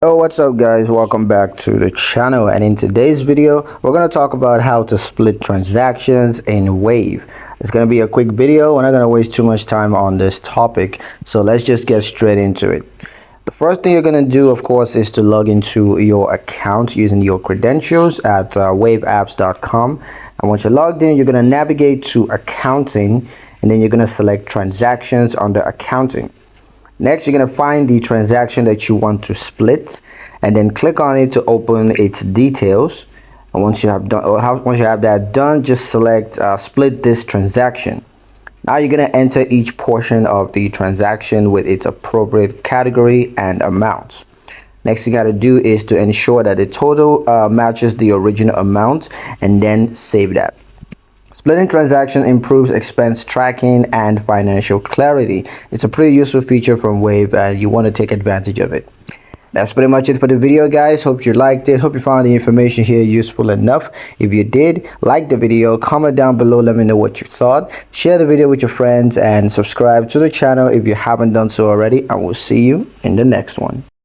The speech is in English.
Oh, what's up guys, welcome back to the channel, and in today's video we're going to talk about how to split transactions in Wave. It's going to be a quick video. We're not going to waste too much time on this topic, so let's just get straight into it. The first thing you're going to do, of course, is to log into your account using your credentials at waveapps.com. And once you're logged in, you're going to navigate to accounting, and then you're going to select transactions under accounting. Next, you're going to find the transaction that you want to split, and then click on it to open its details. And once you have that done, just select split this transaction. Now you're going to enter each portion of the transaction with its appropriate category and amount. Next you got to do is to ensure that the total matches the original amount, and then save that. Splitting transactions improves expense tracking and financial clarity. It's a pretty useful feature from Wave, and you want to take advantage of it. That's pretty much it for the video, guys. Hope you liked it. Hope you found the information here useful enough. If you did, like the video, comment down below, let me know what you thought. Share the video with your friends and subscribe to the channel if you haven't done so already. And we'll see you in the next one.